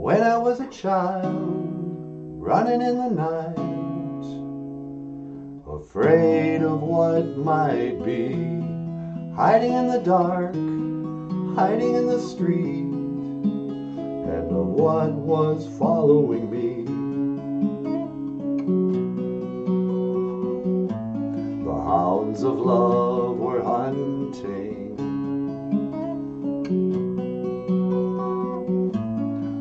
When I was a child, running in the night, afraid of what might be, hiding in the dark, hiding in the street, and of what was following me. The hounds of love were hunting.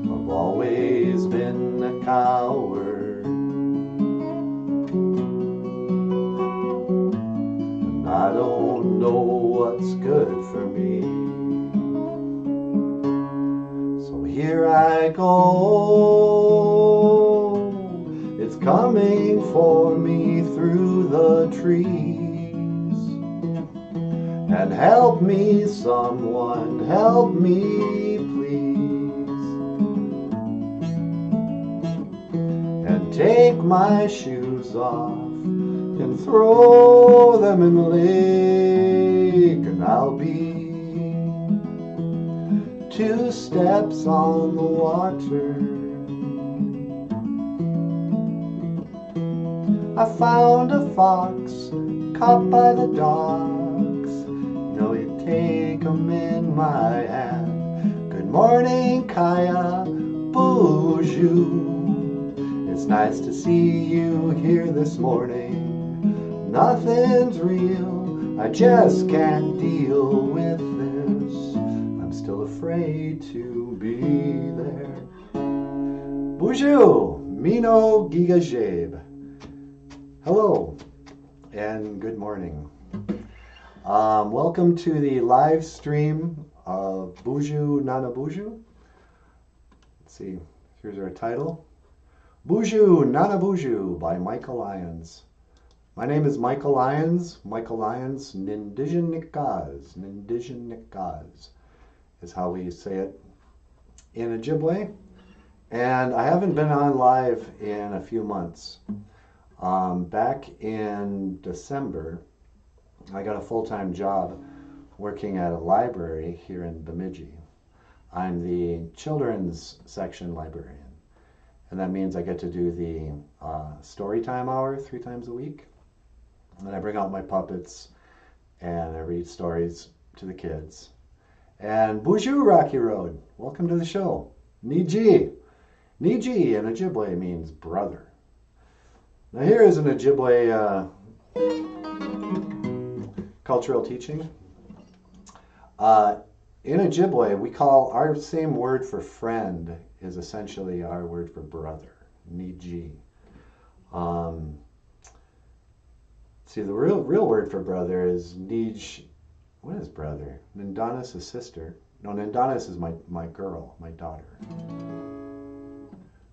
I've always been a coward, and I don't know what's good for me. So here I go, it's coming for me through the trees. And help me, someone, help me, please. And take my shoes off and throw them in the lake, and I'll be 2 steps on the water. I found a fox caught by the dogs. You know, you take 'em in my hand. Good morning, Kaya, Boozhoo. It's nice to see you here this morning. Nothing's real, I just can't deal with this. I'm still afraid to be there. Boozhoo, Mino Giga Jabe. Hello, and good morning. Welcome to the live stream of Boozhoo Nanaboozhoo. Let's see, here's our title. Boozhoo Nanaboozhoo by Michael Lyons. My name is Michael Lyons. Michael Lyons, Nindijinikaz. Nindijinikaz is how we say it in Ojibwe. And I haven't been on live in a few months. Back in December, I got a full-time job working at a library here in Bemidji. I'm the children's section librarian. And that means I get to do the story time hour 3 times a week. And I bring out my puppets and I read stories to the kids. And Boozhoo Rocky Road, welcome to the show. Niji. Niji in Ojibwe means brother. Now here is an Ojibwe cultural teaching. In Ojibwe, we call our same word for friend is essentially our word for brother, Niji. See, the real word for brother is Nij. What is brother? Nindanis is sister. No, Nindanis is my girl, my daughter.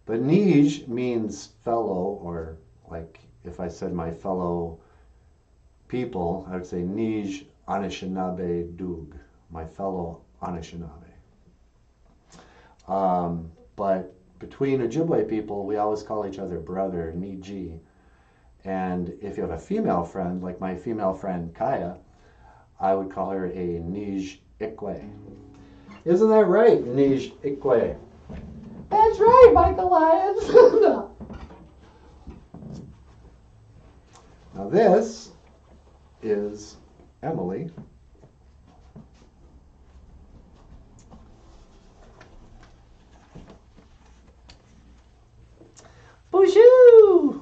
But Nij means fellow, or like if I said my fellow people, I would say Nij Anishinaabe Dug, my fellow Anishinaabe. But between Ojibwe people, we always call each other brother, Niji. And if you have a female friend, like my female friend Kaya, I would call her a Nij Ikwe. Isn't that right, Nij Ikwe? That's right, Michael Lyons. Now this is Emily. Boozhoo!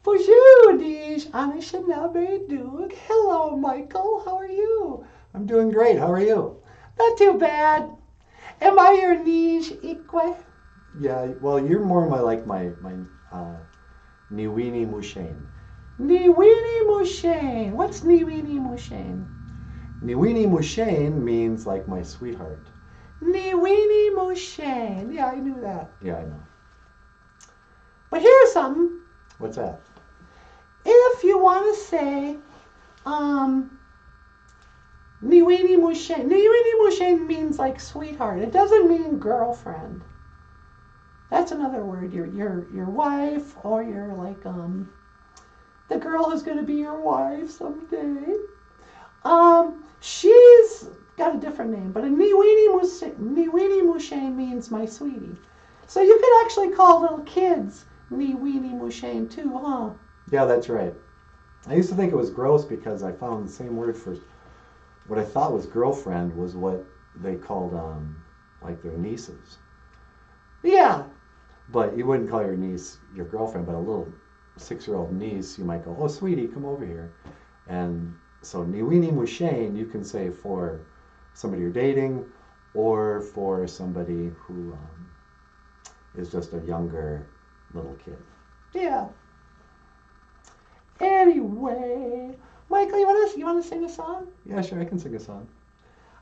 Boozhoo, Nij Anishinaabe Dug. Hello, Michael. How are you? I'm doing great. How are you? Not too bad. Am I your Nij Ikwe? Yeah, well, you're more my Niwini Mushane. Niwini Mushane. What's Niwini Mushane? Niwini Mushane means like my sweetheart. Niwini Mushane. Yeah, I knew that. Yeah, I know. But here's something. What's that? If you want to say, Niwini Mushane. Niwini Mushane means like sweetheart. It doesn't mean girlfriend. That's another word. Your wife, or your like the girl who's going to be your wife someday. She's got a different name, but a Niwini Mushane means my sweetie. So you could actually call little kids Nee Weenie Mushane too, huh? Yeah, that's right. I used to think it was gross because I found the same word for what I thought was girlfriend was what they called like their nieces. Yeah. But you wouldn't call your niece your girlfriend, but a little 6-year-old niece, you might go, oh, sweetie, come over here. And so Niwini Mushane, you can say for somebody you're dating or for somebody who is just a younger little kid. Yeah. Anyway, Michael, you want to sing a song? Yeah, sure, I can sing a song.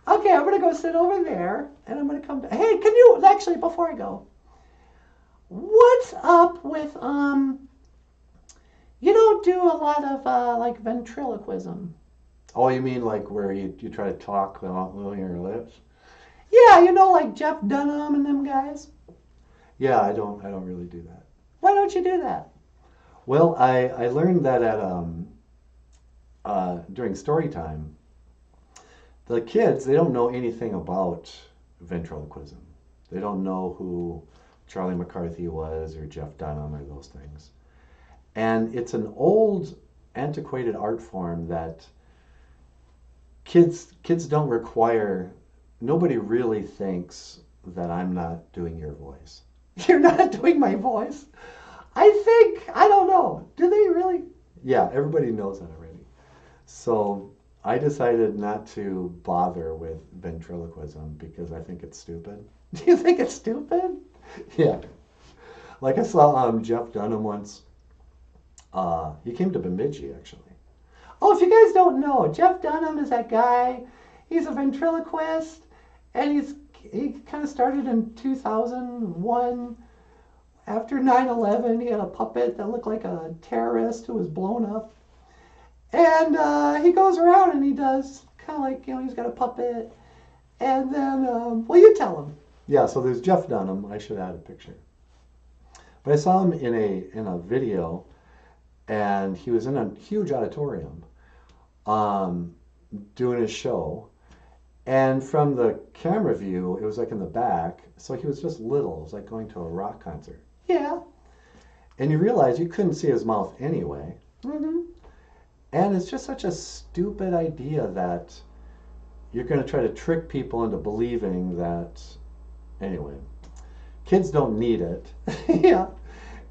Okay, I'm going to go sit over there, and I'm going to come back. Hey, can you, actually, before I go, what's up with, you don't do a lot of, like, ventriloquism. Oh, you mean like where you try to talk without moving your lips? Yeah, you know, like Jeff Dunham and them guys. Yeah, I don't really do that. Why don't you do that? Well, I learned that at during story time, the kids, they don't know anything about ventriloquism. They don't know who Charlie McCarthy was or Jeff Dunham or those things. And it's an old, antiquated art form that kids don't require. Nobody really thinks that I'm not doing your voice. You're not doing my voice? I don't know. Do they really? Yeah, everybody knows that already. So I decided not to bother with ventriloquism because I think it's stupid. Do you think it's stupid? Yeah. Like I saw Jeff Dunham once. He came to Bemidji, actually. Oh, if you guys don't know, Jeff Dunham is that guy. He's a ventriloquist, and he kind of started in 2001. After 9/11, he had a puppet that looked like a terrorist who was blown up. And he goes around and he does kind of like, you know, he's got a puppet. And then, well, you tell him. Yeah, so there's Jeff Dunham. I should add a picture. But I saw him in a video, and he was in a huge auditorium doing his show. And from the camera view, it was like in the back, so he was just little. It was like going to a rock concert. Yeah. And you realize you couldn't see his mouth anyway. Mm-hmm. And it's just such a stupid idea that you're going to try to trick people into believing that, anyway, kids don't need it. Yeah.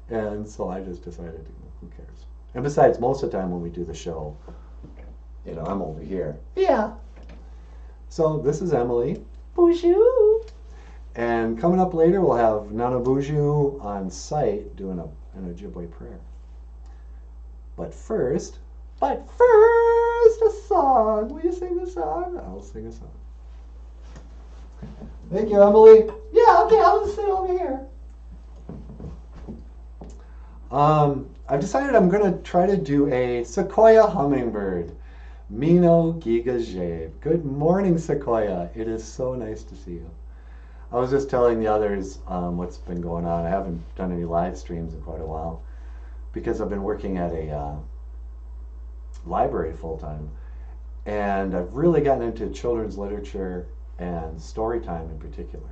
And so I just decided, who cares? And besides, most of the time when we do the show, you know, I'm over here. Yeah. So this is Emily. Boozhoo. And coming up later, we'll have Nanaboozhoo on site doing an Ojibwe prayer. But first, a song. Will you sing the song? I'll sing a song. Thank you, Emily. Yeah, okay, I'll just sit over here. I've decided I'm going to try to do a Sequoia hummingbird. Mino Giga Jave. Good morning, Sequoia. It is so nice to see you. I was just telling the others what's been going on. I haven't done any live streams in quite a while because I've been working at a library full-time. And I've really gotten into children's literature and story time in particular.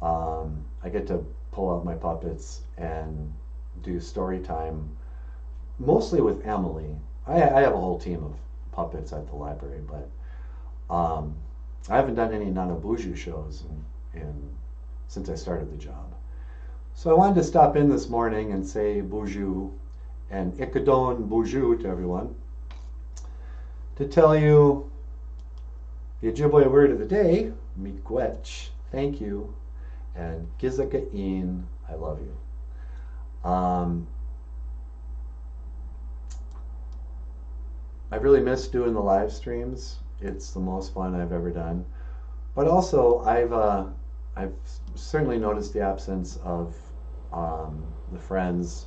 I get to pull out my puppets and do story time mostly with Emily. I have a whole team of puppets at the library, but I haven't done any Nanaboozhoo shows since I started the job. So I wanted to stop in this morning and say Boozhoo and Ikadon Boozhoo to everyone to tell you the Ojibwe word of the day, miigwech, thank you, and gizaka'in, I love you. I really miss doing the live streams. It's the most fun I've ever done. But also, I've certainly noticed the absence of the friends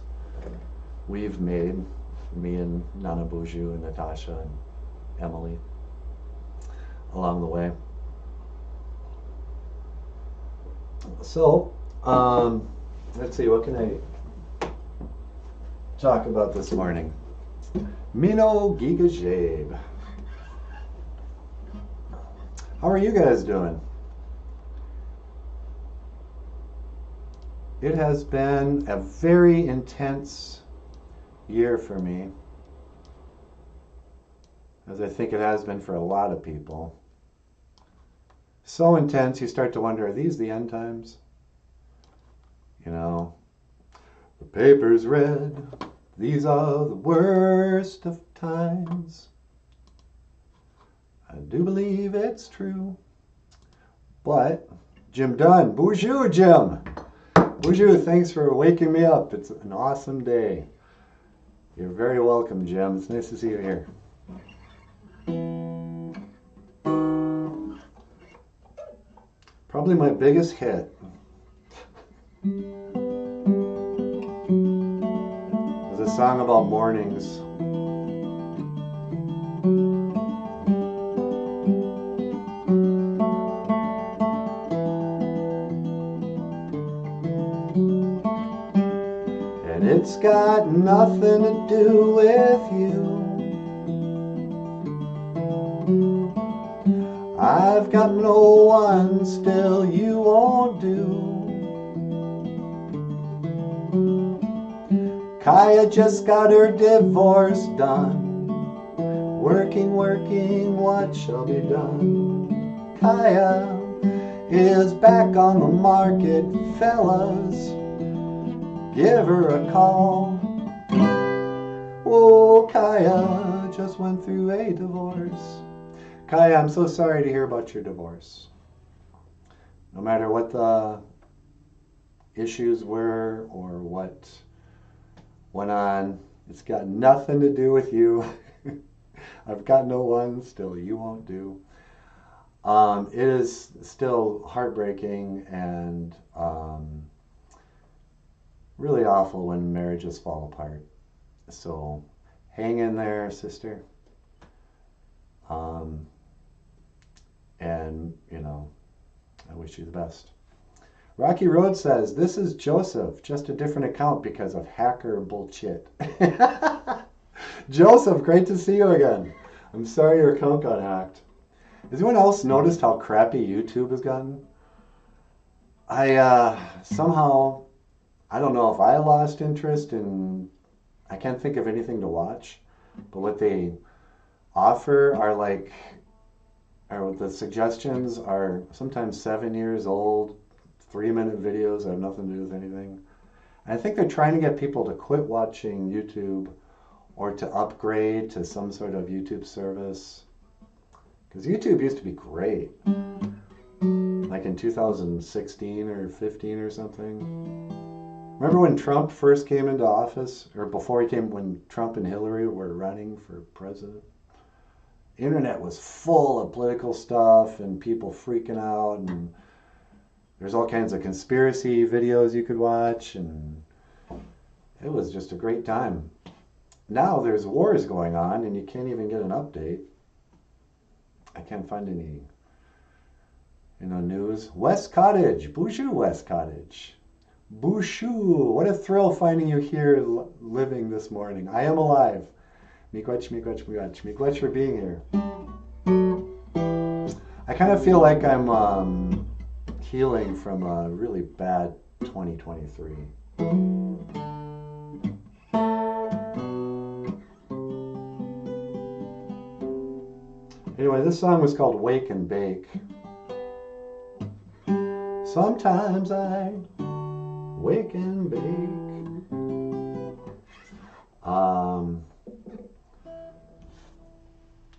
we've made, me and Nanaboozhoo and Natasha and Emily, along the way. So, let's see, what can I talk about this morning? Mino Giga Jave. How are you guys doing? It has been a very intense year for me, as I think it has been for a lot of people. So intense, you start to wonder, are these the end times? You know, the paper's red, these are the worst of times. I do believe it's true. But, Jim Dunn, Boozhoo, Jim. Boozhoo, thanks for waking me up. It's an awesome day. You're very welcome, Jim. It's nice to see you here. Probably my biggest hit was a song about mornings. And it's got nothing to do with you. I've got no one, still you won't do. Kaya just got her divorce done. Working, what shall be done? Kaya is back on the market, fellas. Give her a call. Oh, Kaya just went through a divorce. Kaya, I'm so sorry to hear about your divorce. No matter what the issues were or what went on, it's got nothing to do with you. I've got no one, still you won't do. It is still heartbreaking and really awful when marriages fall apart. So hang in there, sister. And, you know, I wish you the best. Rocky Road says, this is Joseph, just a different account because of hacker bullshit. Joseph, great to see you again. I'm sorry your account got hacked. Has anyone else noticed how crappy YouTube has gotten? Somehow, I don't know if I lost interest in, I can't think of anything to watch, but what they offer are like, or the suggestions are sometimes 7 years old, 3-minute videos that have nothing to do with anything. And I think they're trying to get people to quit watching YouTube or to upgrade to some sort of YouTube service. Because YouTube used to be great. Like in 2016 or 15 or something. Remember when Trump first came into office? Or before he came, when Trump and Hillary were running for president? The internet was full of political stuff and people freaking out, and there's all kinds of conspiracy videos you could watch, and it was just a great time. Now there's wars going on and you can't even get an update. I can't find any, news. West Cottage, Boozhoo West Cottage. Boozhoo, what a thrill finding you here living this morning. I am alive. Miigwech, miigwech, miigwech. Miigwech for being here. I kind of feel like I'm healing from a really bad 2023. Anyway, this song was called Wake and Bake. Sometimes I wake and bake.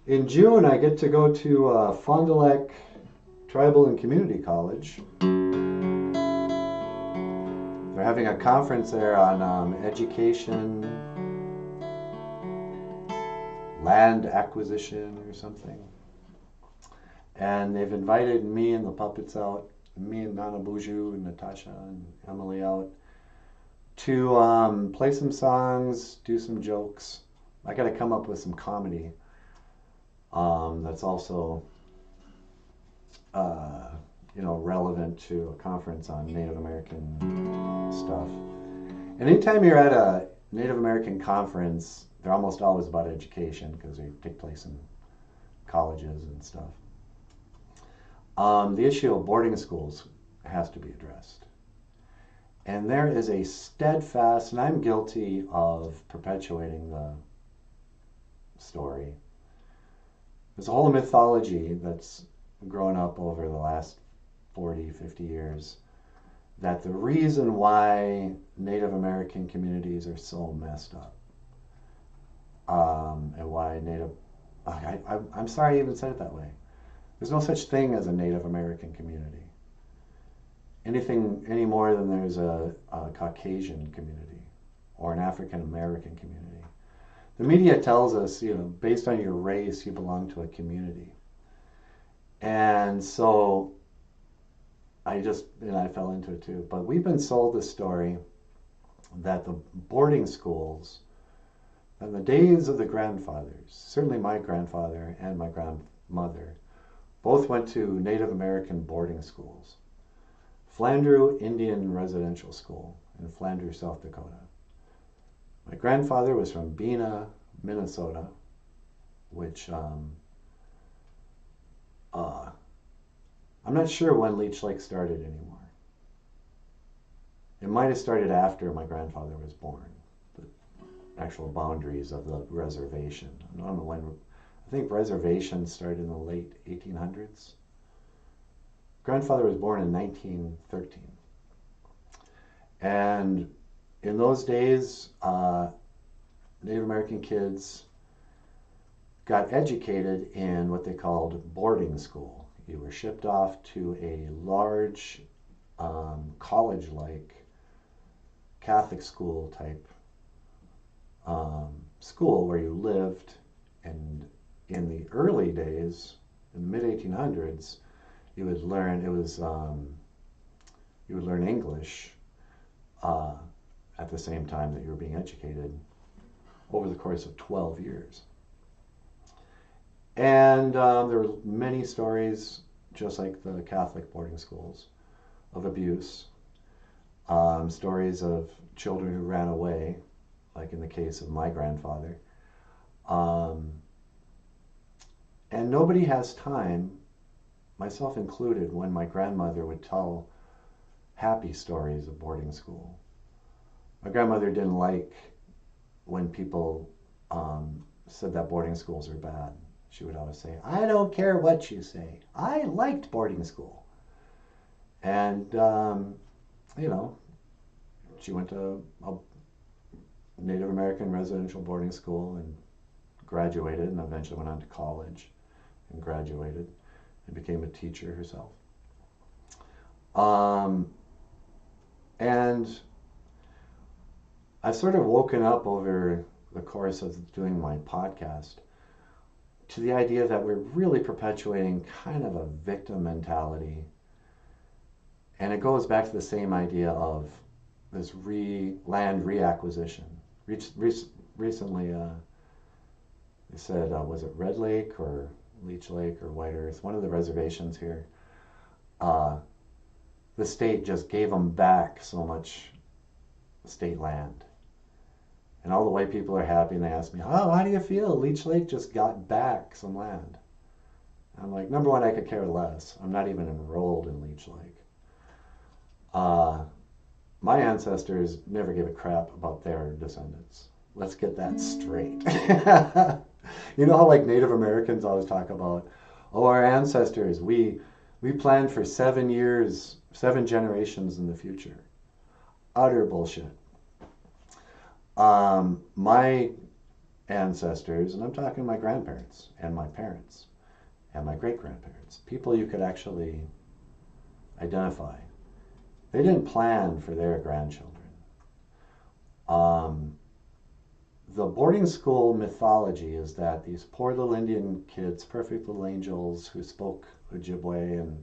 In June, I get to go to Fond du Lac Tribal and Community College. They're having a conference there on education, land acquisition or something. And they've invited me and the puppets out, me and Nanaboozhoo and Natasha and Emily out to play some songs, do some jokes. I got to come up with some comedy that's also relevant to a conference on Native American stuff. And anytime you're at a Native American conference, they're almost always about education because they take place in colleges and stuff. The issue of boarding schools has to be addressed. And there is a steadfast, and I'm guilty of perpetuating the story. There's a whole mythology that's grown up over the last 40, 50 years that the reason why Native American communities are so messed up, and why I'm sorry I even said it that way. There's no such thing as a Native American community. Anything any more than there's a Caucasian community or an African American community. The media tells us, based on your race, you belong to a community. And so I fell into it too. But we've been sold the story that the boarding schools, in the days of the grandfathers, certainly my grandfather and my grandmother, both went to Native American boarding schools. Flandreau Indian Residential School in Flandreau, South Dakota. My grandfather was from Bena, Minnesota, which I'm not sure when Leech Lake started anymore. It might have started after my grandfather was born, the actual boundaries of the reservation. I don't know when. I think reservations started in the late 1800s. Grandfather was born in 1913. And in those days, Native American kids got educated in what they called boarding school. You were shipped off to a large college-like Catholic school type school where you lived. And in the early days, in the mid-1800s, you would learn English at the same time that you were being educated over the course of 12 years. And there were many stories, just like the Catholic boarding schools, of abuse. Stories of children who ran away, like in the case of my grandfather. And nobody has time, myself included, when my grandmother would tell happy stories of boarding school. My grandmother didn't like when people said that boarding schools are bad. She would always say, I don't care what you say. I liked boarding school. And, she went to a Native American residential boarding school and graduated, and eventually went on to college and graduated and became a teacher herself. And I've sort of woken up over the course of doing my podcast to the idea that we're really perpetuating kind of a victim mentality. And it goes back to the same idea of this land reacquisition. Recently, they said, was it Red Lake or Leech Lake or White Earth? One of the reservations here. The state just gave them back so much state land. And all the white people are happy, and they ask me, how do you feel? Leech Lake just got back some land. I'm like, number one, I could care less. I'm not even enrolled in Leech Lake. My ancestors never gave a crap about their descendants. Let's get that straight. You know how like Native Americans always talk about, our ancestors, we planned for 7 years, 7 generations in the future. Utter bullshit. My ancestors, and I'm talking my grandparents and my parents and my great-grandparents, people you could actually identify, they didn't plan for their grandchildren. The boarding school mythology is that these poor little Indian kids, perfect little angels who spoke Ojibwe and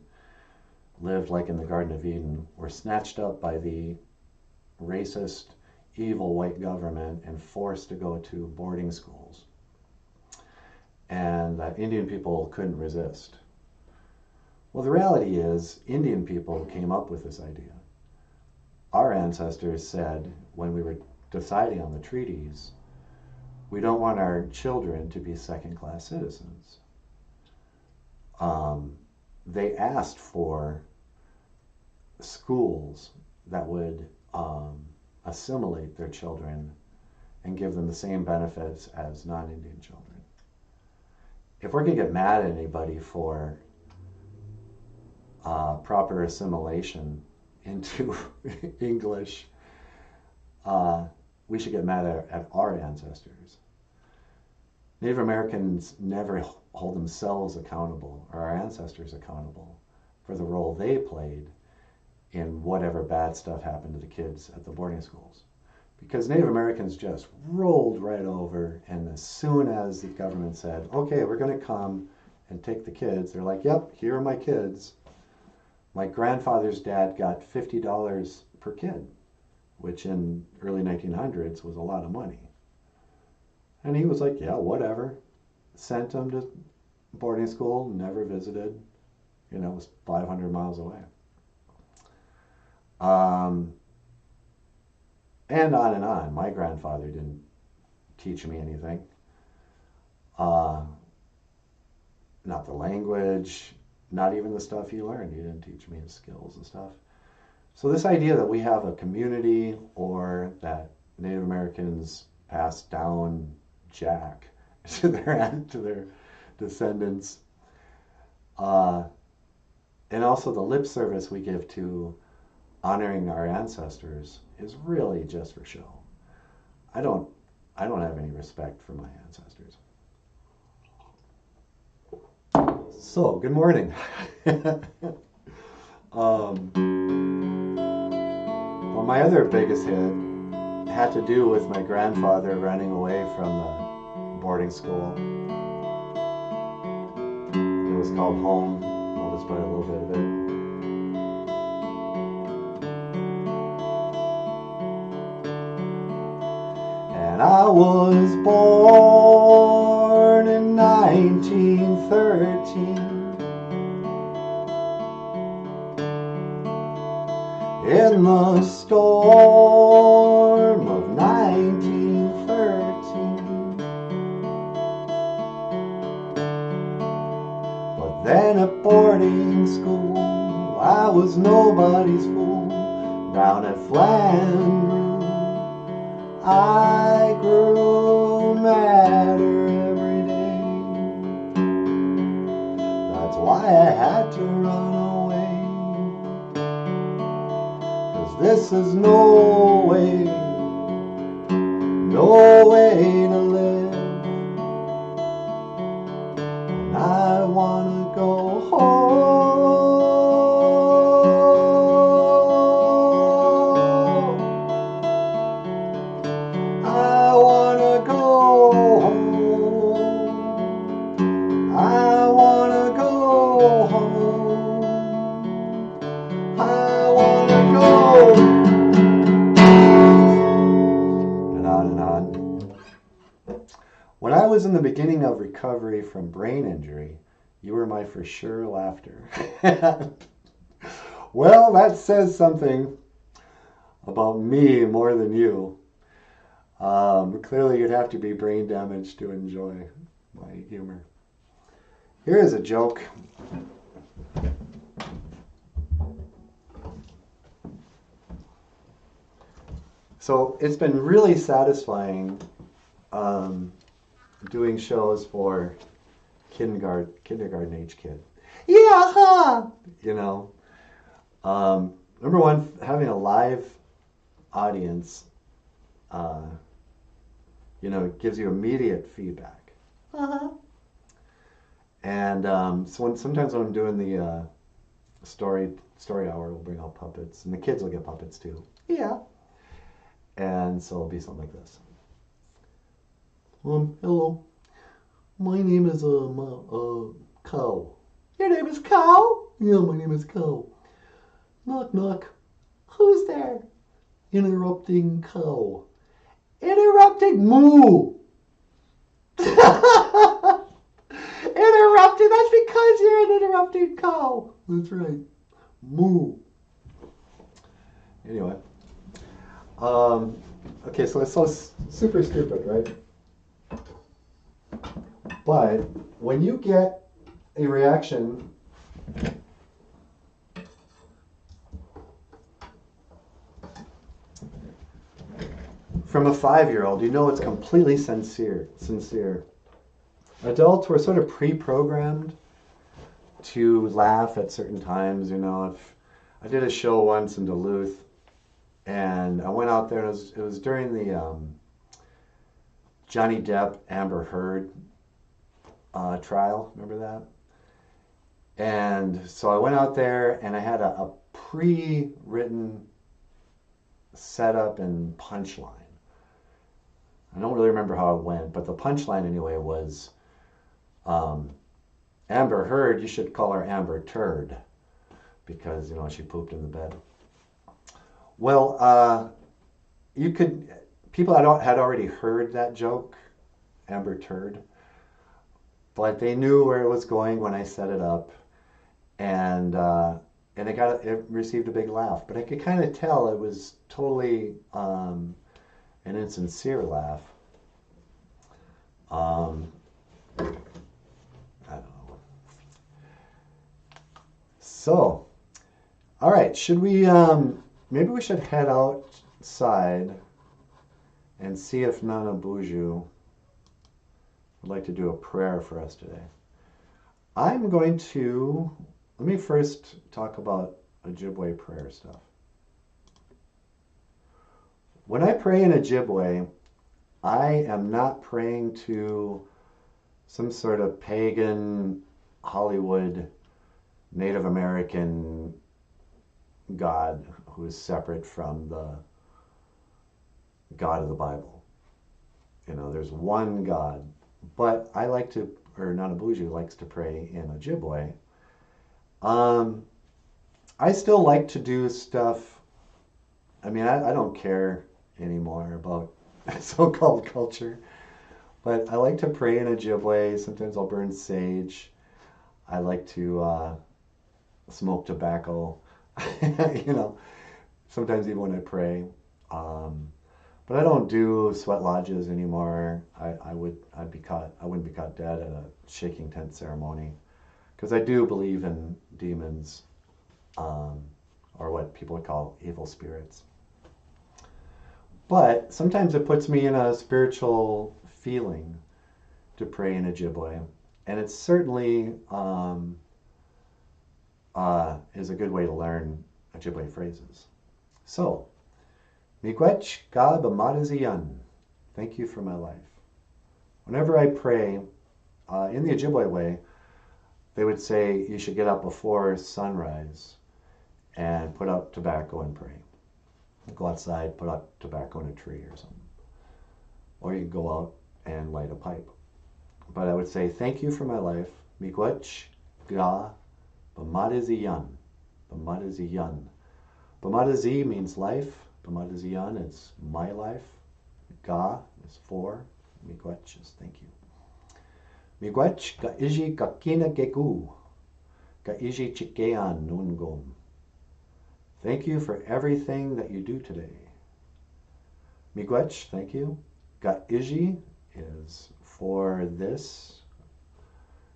lived like in the Garden of Eden, were snatched up by the racist, evil white government and forced to go to boarding schools. And that Indian people couldn't resist. Well, the reality is, Indian people came up with this idea. Our ancestors said, when we were deciding on the treaties, we don't want our children to be second-class citizens. They asked for schools that would assimilate their children and give them the same benefits as non-Indian children. If we're going to get mad at anybody for proper assimilation into English, we should get mad at our ancestors. Native Americans never hold themselves accountable, or our ancestors accountable, for the role they played in whatever bad stuff happened to the kids at the boarding schools. Because Native Americans just rolled right over, and as soon as the government said, okay, we're going to come and take the kids, they're like, yep, here are my kids. My grandfather's dad got $50 per kid, which in early 1900s was a lot of money. And he was like, yeah, whatever. Sent him to boarding school, never visited. You know, it was 500 miles away. And on and on. My grandfather didn't teach me anything. Not the language, not even the stuff he learned. He didn't teach me his skills and stuff. So this idea that we have a community, or that Native Americans passed down Jack to their descendants, and also the lip service we give to honoring our ancestors is really just for show. I don't have any respect for my ancestors. So, good morning. Well, my other biggest hit had to do with my grandfather running away from the boarding school. It was called Home. I'll just play a little bit of it. And I was born in 1913 in the storm of 1913. But then at boarding school, I was nobody's fool. Down at Flandreau, I grew madder every day. That's why I had to run away. 'Cause this is no way to live. And I wanna go home. I wanna go home. I wanna go home. I wanna go. And on and on. When I was in the beginning of recovery from brain injury, you were my for sure laughter. Well, that says something about me more than you. Clearly, you'd have to be brain damaged to enjoy my humor. Here is a joke. So it's been really satisfying doing shows for kindergarten age kid. Yeah, huh? You know, number one, having a live audience, gives you immediate feedback. And sometimes when I'm doing the story hour, we'll bring out puppets, and the kids will get puppets too. Yeah. And so it'll be something like this. Hello. My name is Cow. Your name is Cow? Yeah, my name is Cow. Knock, knock. Who's there? Interrupting Cow. Interrupting Moo. Interrupted. That's because you're an interrupting cow. That's right. Moo. Anyway. Okay, so it's so super stupid, right? But when you get a reaction from a 5-year-old, you know it's completely sincere. Adults were sort of pre-programmed to laugh at certain times. If I did a show once in Duluth, and I went out there, and it was during the Johnny Depp Amber Heard trial. Remember that? And so I went out there, and I had a pre-written setup and punchline. I don't really remember how it went, but the punchline anyway was, Amber Heard, you should call her Amber Turd, because, she pooped in the bed. Well, people had already heard that joke, Amber Turd, but they knew where it was going when I set it up, and it received a big laugh. But I could kind of tell it was totally an insincere laugh. I don't know. So, all right, should we? Maybe we should head outside and see if Nanaboozhoo would like to do a prayer for us today. Let me first talk about Ojibwe prayer stuff. When I pray in Ojibwe, I am not praying to some sort of pagan, Hollywood, Native American God who is separate from the God of the Bible. There's one God. But Nanaboozhoo likes to pray in Ojibwe. I still like to do stuff. I don't care anymore about so-called culture, but I like to pray in Ojibwe. Sometimes I'll burn sage. I like to smoke tobacco. Sometimes even when I pray. But I don't do sweat lodges anymore. I wouldn't be caught dead at a shaking tent ceremony, because I do believe in demons, or what people would call evil spirits. But sometimes it puts me in a spiritual feeling to pray in Ojibwe, and it certainly is a good way to learn Ojibwe phrases. So, Miigwech ga b'madaziyan. Thank you for my life. Whenever I pray, in the Ojibwe way, they would say you should get up before sunrise and put out tobacco and pray. Go outside, put out tobacco in a tree or something. Or you can go out and light a pipe. But I would say, thank you for my life. Miigwech ga b'madaziyan. B'madaziyan. B'madazi means life. B'madaziyan is my life. Ga is for. Miigwech is thank you. Miigwech ga iji kakina gegu. Ga iji chikean nungom. Thank you for everything that you do today. Miigwech, thank you. Ga iji is for this.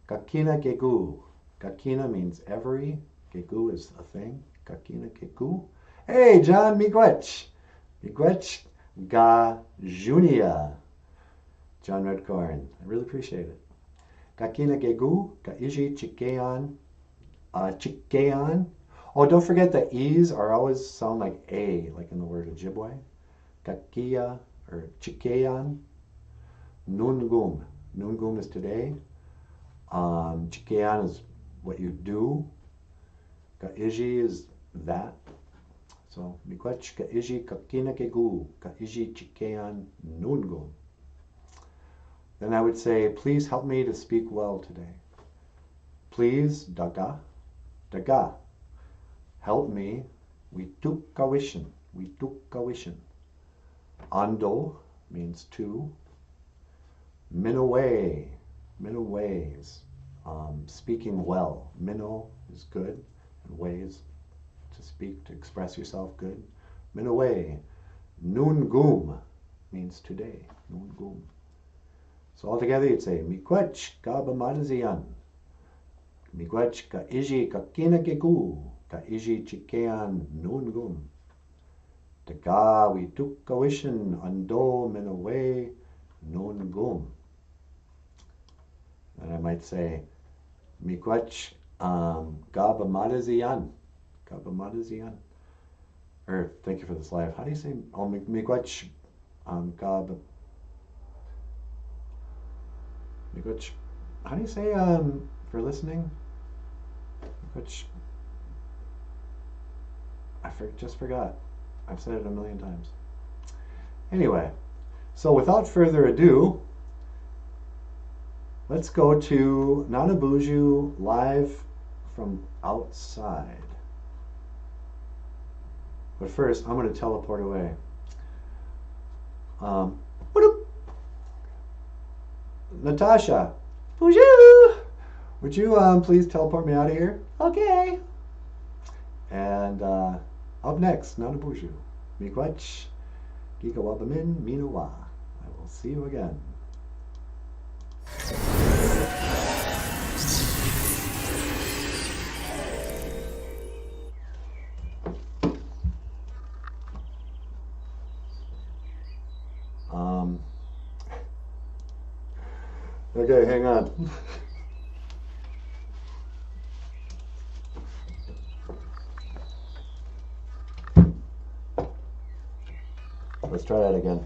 Kakina gegu. Kakina means every. Gegu is a thing. Kakina gegu. Hey, John, miigwech. Miigwech ga junia. John Redcorn. I really appreciate it. Kakina gegu, ga iji chikean. Chikean. Oh, don't forget the E's are always sound like A, like in the word Ojibwe. Kakia or chikean. Nungum. Nungum is today. Chikean is what you do. Ka iji is that. So, miigwech ka iji kakina kegu. Ka iji chikean nungum. Then I would say, please help me to speak well today. Please, daga. Daga. Help me. We tukawishin. We tukawishin. Ando means to. Minaway. Minaway is speaking well. Mino is good, and way is to speak, to express yourself good. Minaway. Nungum means today. Nungum. So altogether you'd say, miigwech ga b'madaziyan. Miigwech ka iji kakina gegu. Ka iji chikean nungum. The ga we tukawishin undo minaway non gum. And I might say, miigwech gaba madazian. Gaba madazian. Or thank you for this live. How do you say? Oh, miigwech gaba. Miigwech. How do you say for listening? Miigwech. Just forgot. I've said it a million times. Anyway, so without further ado, let's go to Nanaboozhoo live from outside. But first, I'm going to teleport away. Natasha, Boozhoo! would you please teleport me out of here? Okay. And up next, Nanaboozhoo. Miigwech, Gigawabamin, Minawa. I will see you again. Okay, hang on. Let's try that again.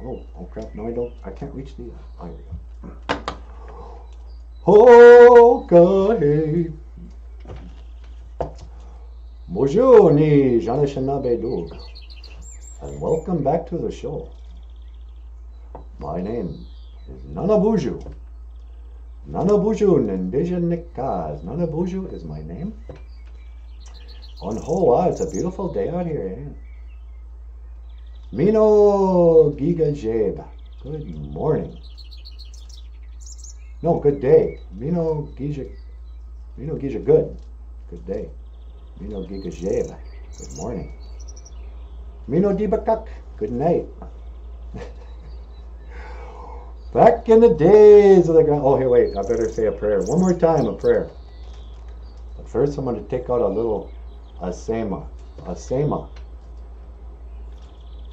Oh crap, no I don't. I can't reach the... Oh, here we go. Okay. Boozhoo Nanaboozhoo. And welcome back to the show. My name is Nanaboozhoo. Nanaboozhoo Nanaboozhoo. Nanaboozhoo is my name. On Hoa, it's a beautiful day out here, eh? Mino Giga Jabe. Good morning. No, good day. Mino Gija good. Good day. Mino Giga Jabe. Good morning. Mino Dibakak. Good night. Back in the days of the ground. Oh, here, wait. I better say a prayer. One more time, a prayer. But first, I'm going to take out a little asema. Asema.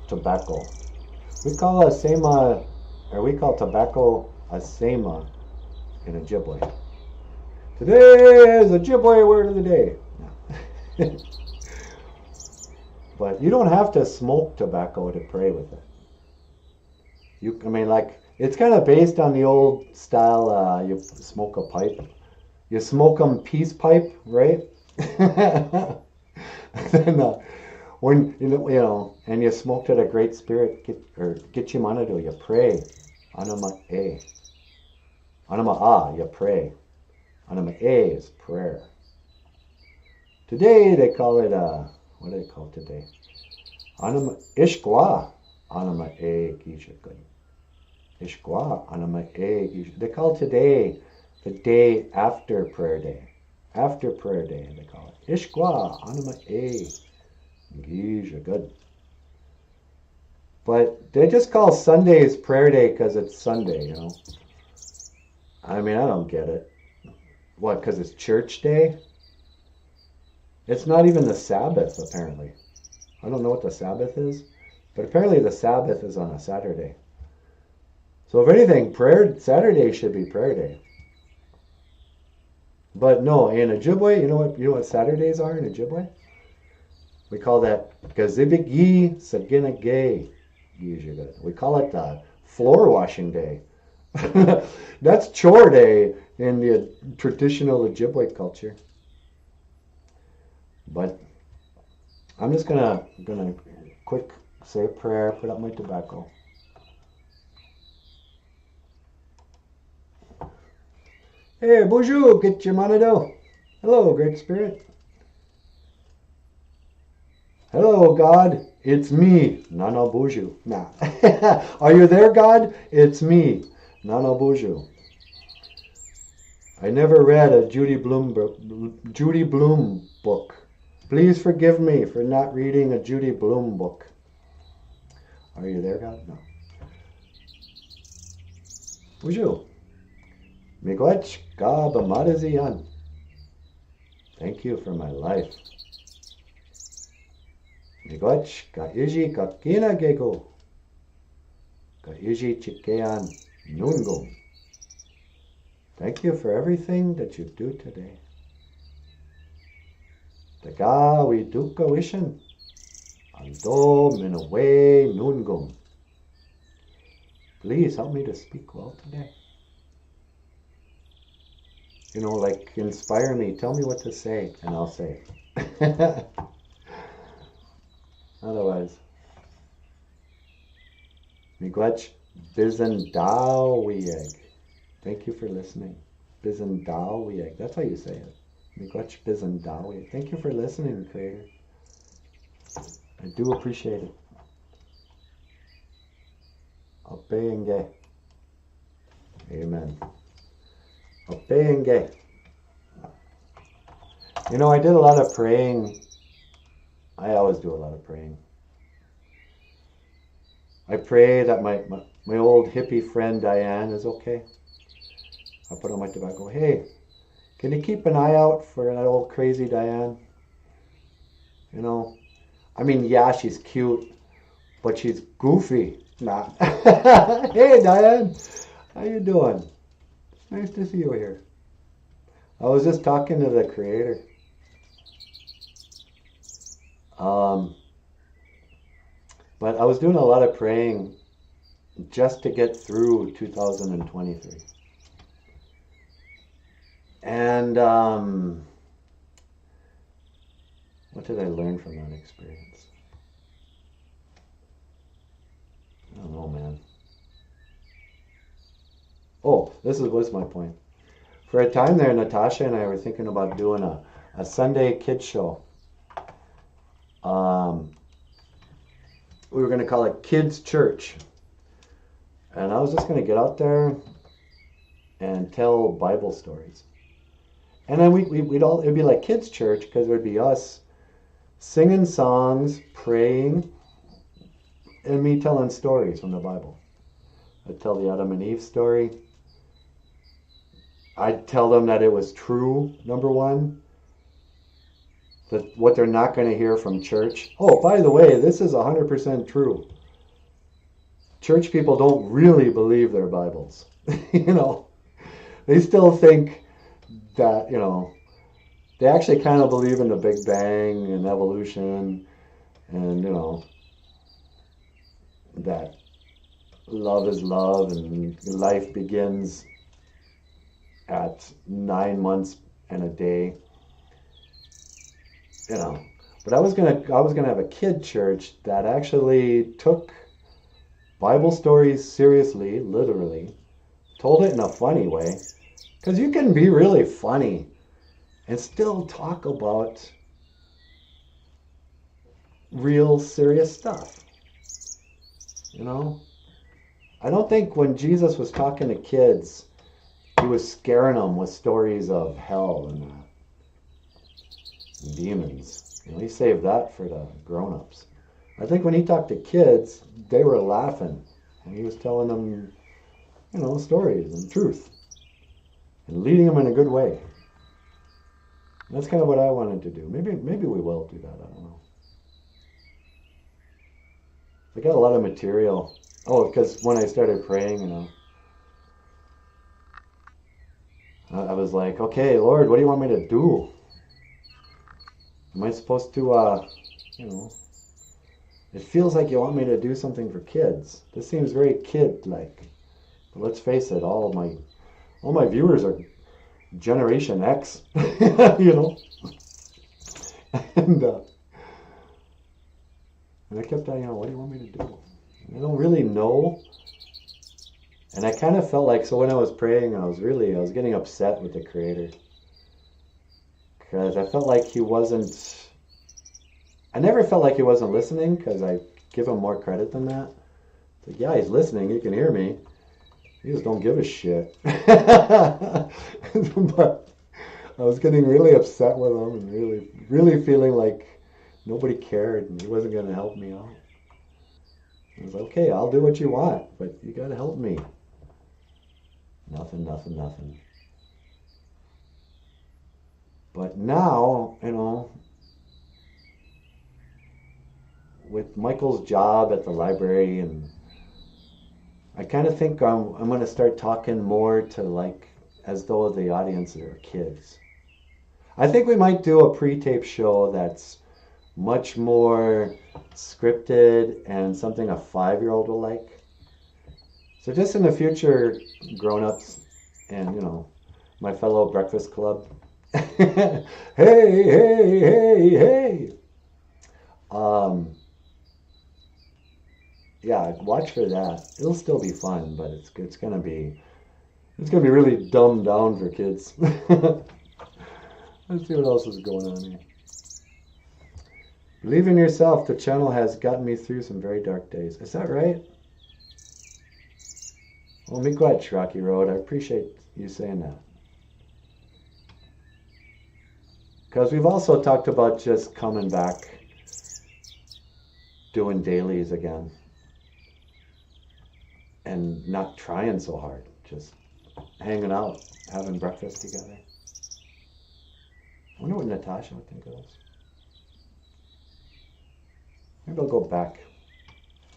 Tobacco. We call asema, or we call tobacco asema in Ojibwe. Today is Ojibwe word of the day. But you don't have to smoke tobacco to pray with it. It's kind of based on the old style, you smoke a pipe. You smoke 'em peace pipe, right? Then, when and you smoked at a great spirit, get you manado, you pray. Anama e. Anama a, you pray. Anama e is prayer. Today they call it what do they call it today? Anama ishkwa. Anama e gisha good. Ishkwa anama e gisha. They call today the day after prayer day. After prayer day they call it. Ishkwa anama e. Good. But they just call Sundays prayer day because it's Sunday, I mean, I don't get it. What, because it's church day? It's not even the Sabbath, apparently. I don't know what the Sabbath is, but apparently the Sabbath is on a Saturday. So if anything, Saturday should be prayer day. But no, in Ojibwe, you know what Saturdays are in Ojibwe? We call that Gazibigi Saginagay. We call it floor washing day. That's chore day in the traditional Ojibwe culture. But I'm just gonna quick say a prayer, put up my tobacco. Hey, Boozhoo, get your manado. Hello, Great Spirit. Hello, God. It's me, Nanaboozhoo. Nah. Are you there, God? It's me, Nanaboozhoo. I never read a Judy Blume book. Please forgive me for not reading a Judy Blume book. Are you there, God? No. Boozhoo. Miigwech ga bamadaziyan. Thank you for my life. Migoch ka iji ka kina gego. Ka iji chikean nungum. Thank you for everything that you do today. Taga we duka wishin. Ando minawe nungum. Please help me to speak well today. You know, like inspire me. Tell me what to say, and I'll say. Otherwise, miigwech bizendawieg. Thank you for listening. Bizendawieg. That's how you say it. Miigwech bizendawieg. Thank you for listening, Creator. I do appreciate it. Apeyenge. Amen. Apeyenge. You know, I did a lot of praying. I always do a lot of praying. I pray that my old hippie friend Diane is okay. I put on my tobacco. Hey, can you keep an eye out for that old crazy Diane? You know, I mean, yeah, she's cute, but she's goofy. Nah. Hey, Diane, how you doing? It's nice to see you here. I was just talking to the Creator. But I was doing a lot of praying just to get through 2023. And what did I learn from that experience? I don't know, man. Oh, was my point. For a time there, Natasha and I were thinking about doing a Sunday kids show. We were going to call it Kids Church. And I was just going to get out there and tell Bible stories. And then it'd be like Kids Church, because it would be us singing songs, praying, and me telling stories from the Bible. I'd tell the Adam and Eve story. I'd tell them that it was true, number one. That what they're not going to hear from church. Oh, by the way, this is 100% true. Church people don't really believe their Bibles. You know, they still think that, you know, they actually kind of believe in the Big Bang and evolution and, you know, that love is love and life begins at 9 months and a day. You know, but I was gonna have a kid church that actually took Bible stories seriously, literally, told it in a funny way, because you can be really funny and still talk about real serious stuff. You know, I don't think when Jesus was talking to kids, he was scaring them with stories of hell and demons. You know, he saved that for the grown-ups. I think when he talked to kids, they were laughing, and he was telling them, you know, stories and truth, and leading them in a good way. And that's kind of what I wanted to do. Maybe we will do that. I don't know. I got a lot of material. Oh, because when I started praying, you know, I was like, okay, Lord, what do you want me to do? Am I supposed to, you know, it feels like you want me to do something for kids. This seems very kid-like. But let's face it, all my viewers are Generation X, you know. And I kept on, you know, what do you want me to do? I don't really know. And I kind of felt like, so when I was praying, I was getting upset with the Creator. Because I felt like I never felt like he wasn't listening, because I give him more credit than that. It's like, yeah, he's listening, he can hear me. He just don't give a shit. But I was getting really upset with him and really, really feeling like nobody cared and he wasn't going to help me out. I was like, okay, I'll do what you want, but you got to help me. Nothing. But now, you know, with Michael's job at the library, and I kind of think I'm going to start talking more to like as though the audience are kids. I think we might do a pre-tape show that's much more scripted and something a 5-year-old will like. So just in the future, grown-ups and, you know, my fellow Breakfast Club. Hey, hey, hey, hey. Yeah, watch for that. It'll still be fun, but it's gonna be really dumbed down for kids. Let's see what else is going on here. Believe in yourself. The channel has gotten me through some very dark days. Is that right? Well, miigwech, Rocky Road. I appreciate you saying that. Because we've also talked about just coming back, doing dailies again, and not trying so hard. Just hanging out, having breakfast together. I wonder what Natasha would think of this. Maybe I'll go back.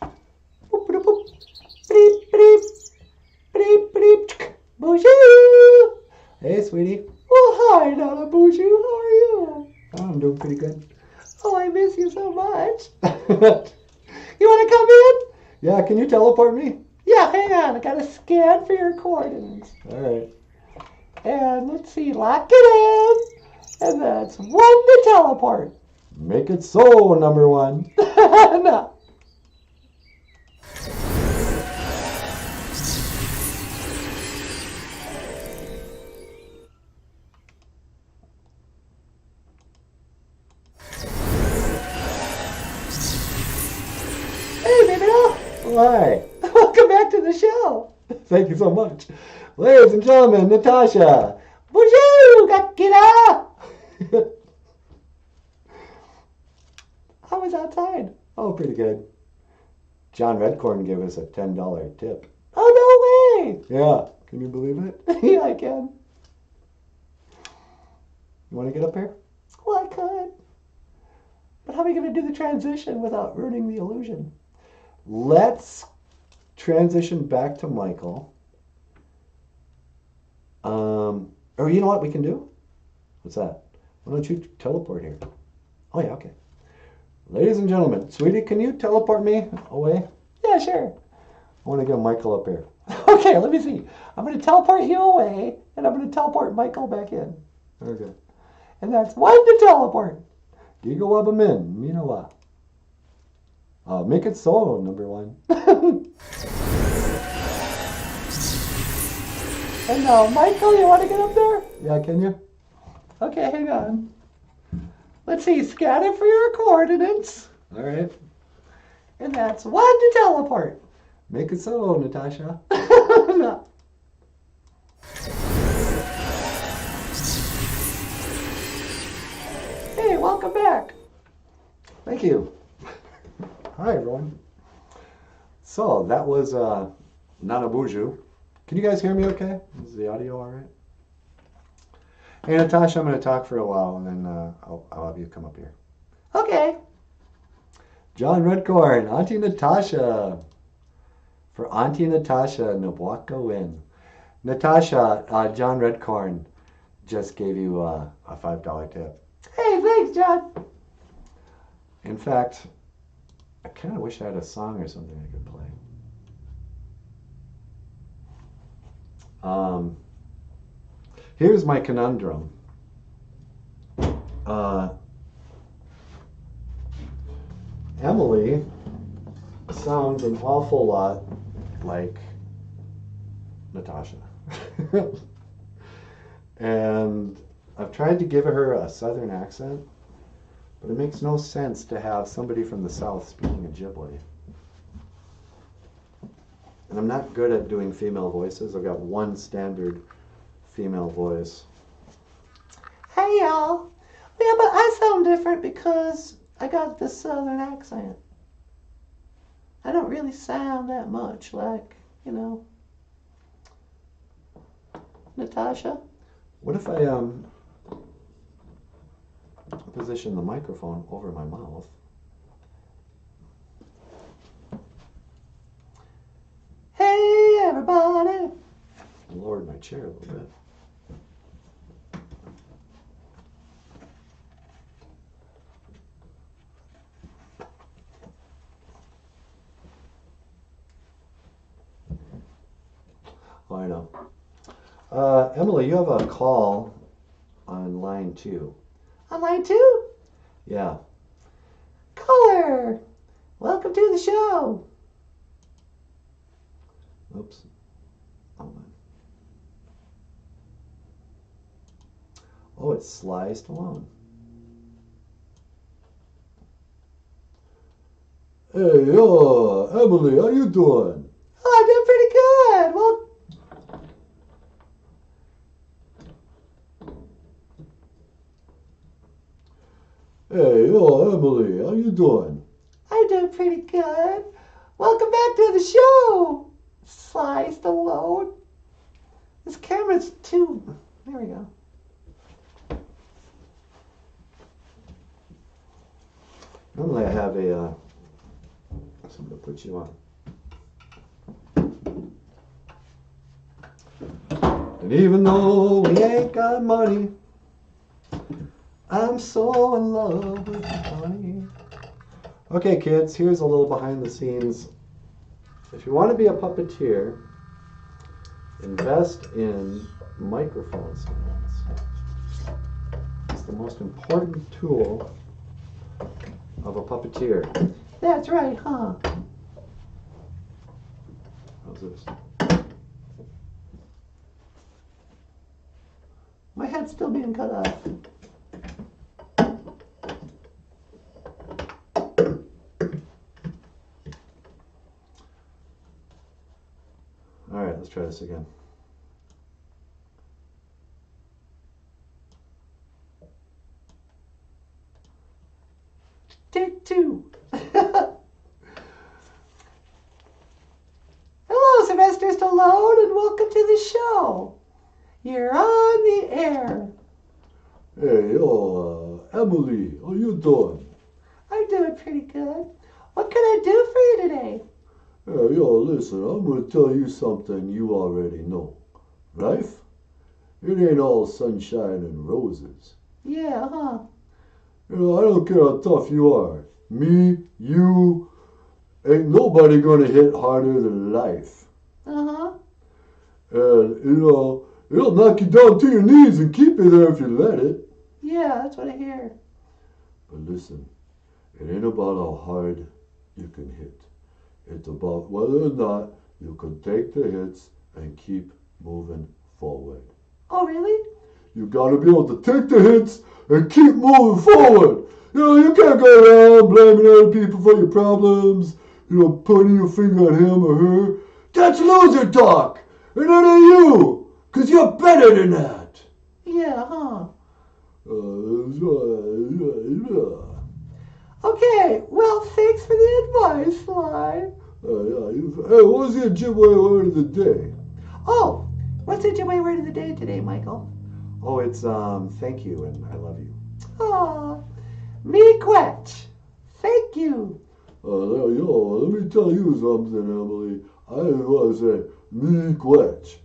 Boop, boop, boop. Beep, beep. Beep, beep. Boozhoo! Hey, sweetie. Oh, hi, Nanaboozhoo. How are you? Oh, I'm doing pretty good. Oh, I miss you so much. You want to come in? Yeah, can you teleport me? Yeah, hang on. I got to scan for your coordinates. All right. And let's see, lock it in. And that's 1 to teleport. Make it so, number 1. No. Hey, baby doll. Hi. Welcome back to the show. Thank you so much. Ladies and gentlemen, Natasha. Boozhoo, Gakira. I was outside. Oh, pretty good. John Redcorn gave us a $10 tip. Oh, no way. Yeah, can you believe it? Yeah, I can. You want to get up here? Well, I could. But how are we going to do the transition without ruining the illusion? Let's transition back to Michael. Or you know what we can do? What's that? Why don't you teleport here? Oh, yeah, okay. Ladies and gentlemen, sweetie, can you teleport me away? Yeah, sure. I want to get Michael up here. Okay, let me see. I'm going to teleport you away, and I'm going to teleport Michael back in. Okay. And that's 1 to teleport. Giga waba min, minawa. Make it so, number 1. And now, Michael, you want to get up there? Yeah, can you? Okay, hang on. Let's see, scan it for your coordinates. All right. And that's 1 to teleport. Make it so, Natasha. No. Hey, welcome back. Thank you. Hi, everyone. So, that was Nanaboozhoo. Can you guys hear me okay? Is the audio all right? Hey, Natasha, I'm going to talk for a while, and then I'll have you come up here. Okay. John Redcorn, Auntie Natasha. For Auntie Natasha, Nabwaka win. Natasha, John Redcorn just gave you a $5 tip. Hey, thanks, John. In fact, I kind of wish I had a song or something I could play. Here's my conundrum. Emily sounds an awful lot like Natasha. And I've tried to give her a southern accent, but it makes no sense to have somebody from the south speaking Ojibwe. And I'm not good at doing female voices. I've got one standard female voice. Hey, y'all. Yeah, but I sound different because I got this southern accent. I don't really sound that much like, Natasha. What if I position the microphone over my mouth my chair a little bit. Oh, I know. Emily, you have a call on line 2. On line 2? Yeah. Caller, welcome to the show. Oops. Hold on. Oh, it's Sly Stallone. Hey, Emily, how you doing? Oh, I'm doing pretty good. Well, Hey, Emily, how you doing? I'm doing pretty good. Welcome back to the show, Sly Stallone. This camera's too... There we go. Normally I have a... So I'm going to put you on. And even though we ain't got money, I'm so in love with honey. Okay, kids, here's a little behind the scenes. If you want to be a puppeteer, invest in microphone stands. It's the most important tool of a puppeteer. That's right, huh? How's this? My head's still being cut off. All right, let's try this again. Take 2. Hello, Sylvester Stallone, and welcome to the show. You're on the air. Hey, Emily, how you doing? I'm doing pretty good. What can I do for you today? Hey, listen, I'm going to tell you something you already know. Life, it ain't all sunshine and roses. Yeah, huh? I don't care how tough you are. Me, you, ain't nobody going to hit harder than life. Uh-huh. And, it'll knock you down to your knees and keep you there if you let it. Yeah, that's what I hear. But listen, it ain't about how hard you can hit. It's about whether or not you can take the hits and keep moving forward. Oh, really? You got to be able to take the hits and keep moving forward. You can't go around blaming other people for your problems, pointing your finger at him or her. That's loser talk. And that ain't you, because you're better than that. Yeah, huh? Okay, well, thanks for the advice, Sly. Hey, what was the Ojibwe word of the day? Oh, what's the Ojibwe word of the day today, Michael? Oh, it's thank you and I love you. Aw, me quetch. Thank you. Let me tell you something, Emily. I want to say me quetch.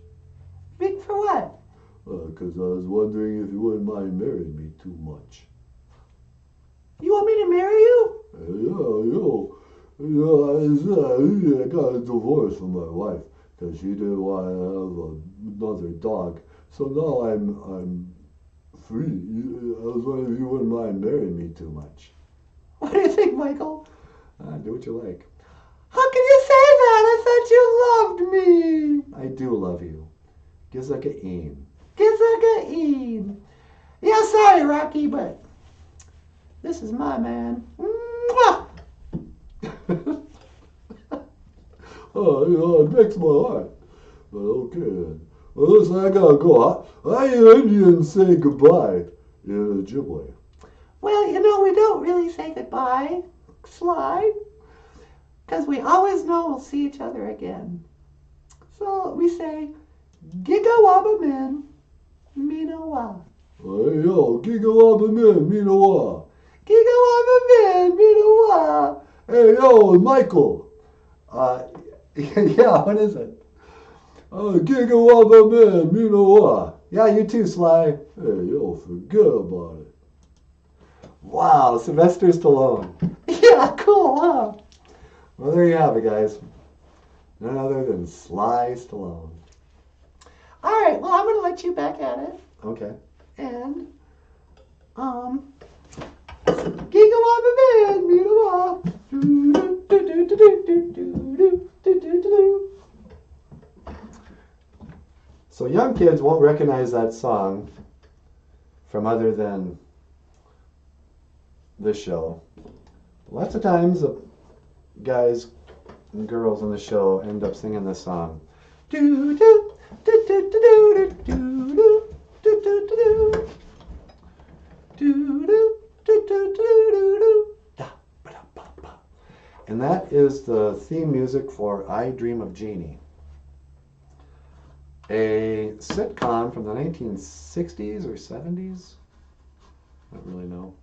Big for what? Because I was wondering if you wouldn't mind marrying me too much. You want me to marry you? I got a divorce from my wife because she didn't want to have another dog. So now I'm free. I was wondering if you wouldn't mind marrying me too much. What do you think, Michael? Do what you like. How can you say that? I thought you loved me. I do love you. Gizaka-een. Gizaka-een. Yeah, sorry, Rocky, but this is my man. Mwah! It breaks my heart. But okay then. Well, listen, I gotta go. How you Indians say goodbye in Ojibwe? Well, we don't really say goodbye, Sly, because we always know we'll see each other again. So we say, Gigawabamin, Minawa. Gigawabamin, Minawa. Gigawabamin, Minawa. Hey, Michael. Yeah, what is it? Gigawabba man, you know what? Yeah, you too, Sly. Hey, you'll forget about it. Wow, Sylvester Stallone. Yeah, cool, huh? Well, there you have it, guys. None other than Sly Stallone. All right, well, I'm going to let you back at it. Okay. And, Gigawabba man, you know what? So young kids won't recognize that song from other than this show. Lots of times the guys and girls on the show end up singing this song. And that is the theme music for I Dream of Jeannie, a sitcom from the 1960s or 70s. I don't really know.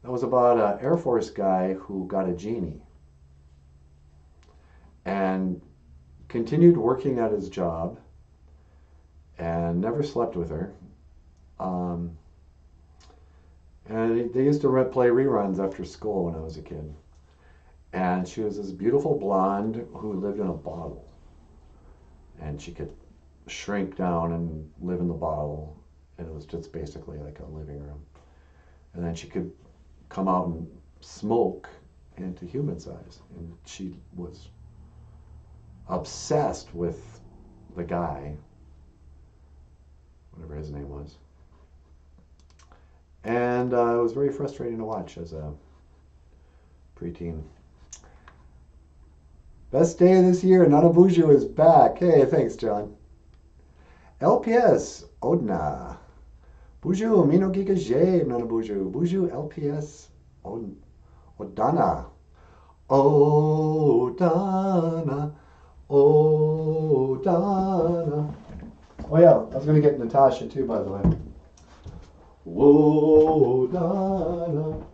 That was about an Air Force guy who got a genie and continued working at his job and never slept with her. And they used to play reruns after school when I was a kid. And she was this beautiful blonde who lived in a bottle. And she could shrink down and live in the bottle. And it was just basically like a living room. And then she could come out and smoke into human size. And she was obsessed with the guy, whatever his name was. And it was very frustrating to watch as a preteen. Best day of this year, Nanaboozhoo is back. Hey, thanks, John. LPS, Odna. Boozhoo, Mino Giga J, Nanaboozhoo. Boozhoo, LPS, Odana. Odana. Odana. Oh yeah, I was going to get Natasha too, by the way. Whoa, Donna.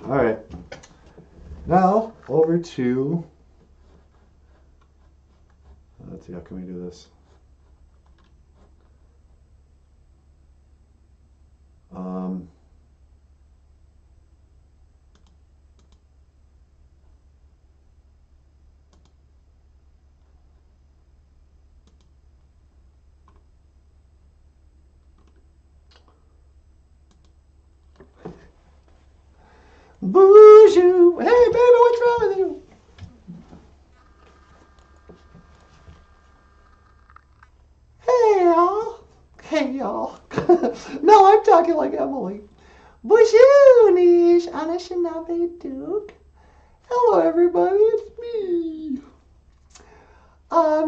All right. Now, over to, let's see, how can we do this? Boozhoo! Hey, baby, what's wrong with you? Hey, y'all. Hey, y'all. No, I'm talking like Emily. Boozhoo, Nish, Anishinaabe Duke. Hello, everybody. It's me.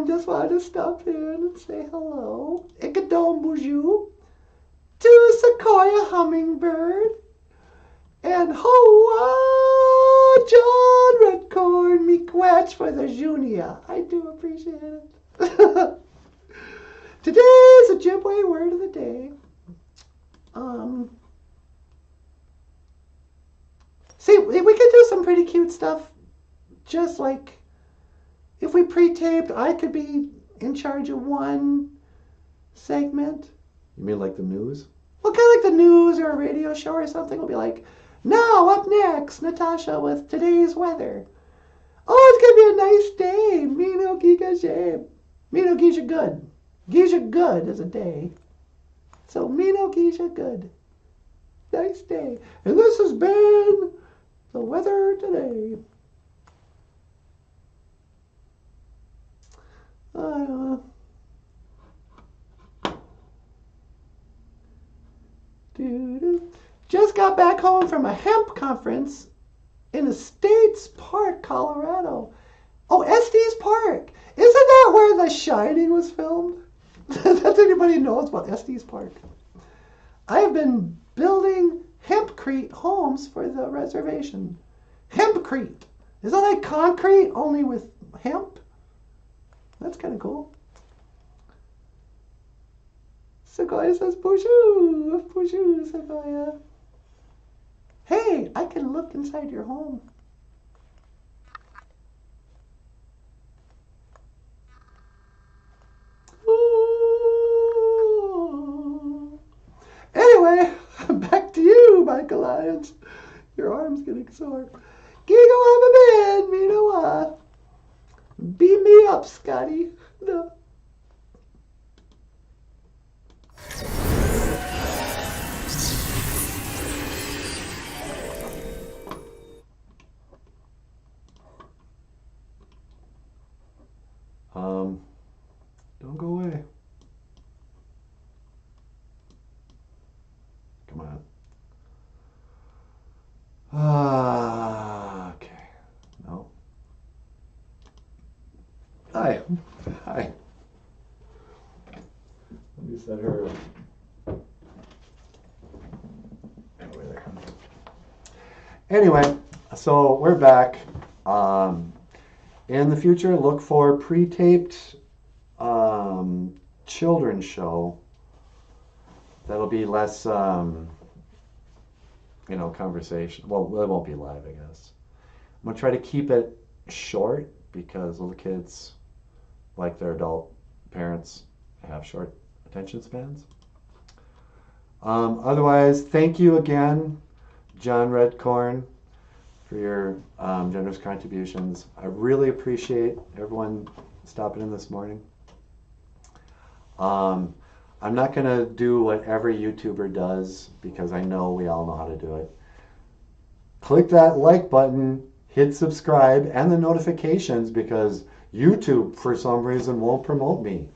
Just wanted to stop in and say hello. Ikadom Boozhoo to Sequoia Hummingbird. And hoa, John Redcorn, me quetch for the Junia. I do appreciate it. Today's Ojibwe word of the day. See, we could do some pretty cute stuff. Just like if we pre-taped, I could be in charge of one segment. You mean like the news? Well, kind of like the news or a radio show or something. We'll be like, now, up next, Natasha with today's weather. Oh, it's going to be a nice day. Mino Giga Jab. Mino Gisha good. Gisha good is a day. So, Mino Gisha good. Nice day. And this has been the weather today. Just got back home from a hemp conference in Estates Park, Colorado. Oh, Estes Park. Isn't that where The Shining was filmed? Does anybody knows about Estes Park? I have been building hempcrete homes for the reservation. Hempcrete. Is that like concrete only with hemp? That's kind of cool. Sequoia says Boozhoo. Boozhoo, Sequoia. Hey, I can look inside your home. Ooh. Anyway, back to you, Michael Lyons. Your arm's getting sore. Gigo I'm a man, me know what. Beat me up, Scotty. No. Don't go away. Come on. Okay. No. Hi. Hi. Let me set her over there. Anyway, so we're back. In the future, look for pre-taped children's show. That'll be less, conversation. Well, it won't be live, I guess. I'm gonna try to keep it short because little kids, like their adult parents, have short attention spans. Otherwise, thank you again, John Redcorn, for your generous contributions. I really appreciate everyone stopping in this morning. I'm not going to do what every YouTuber does because I know we all know how to do it. Click that like button, hit subscribe, and the notifications because YouTube, for some reason, won't promote me.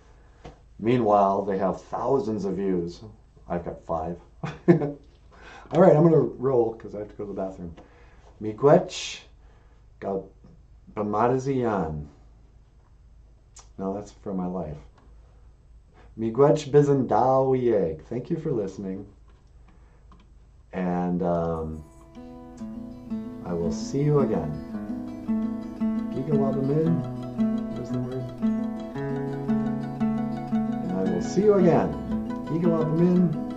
Meanwhile, they have thousands of views. I've got 5. All right, I'm going to roll because I have to go to the bathroom. Miigwech Bamadaziyan. No, that's for my life. Miigwech Bizendawiyeg. Thank you for listening. And I will see you again. Gigawabamid. There's the word. And I will see you again. Gigawabamid.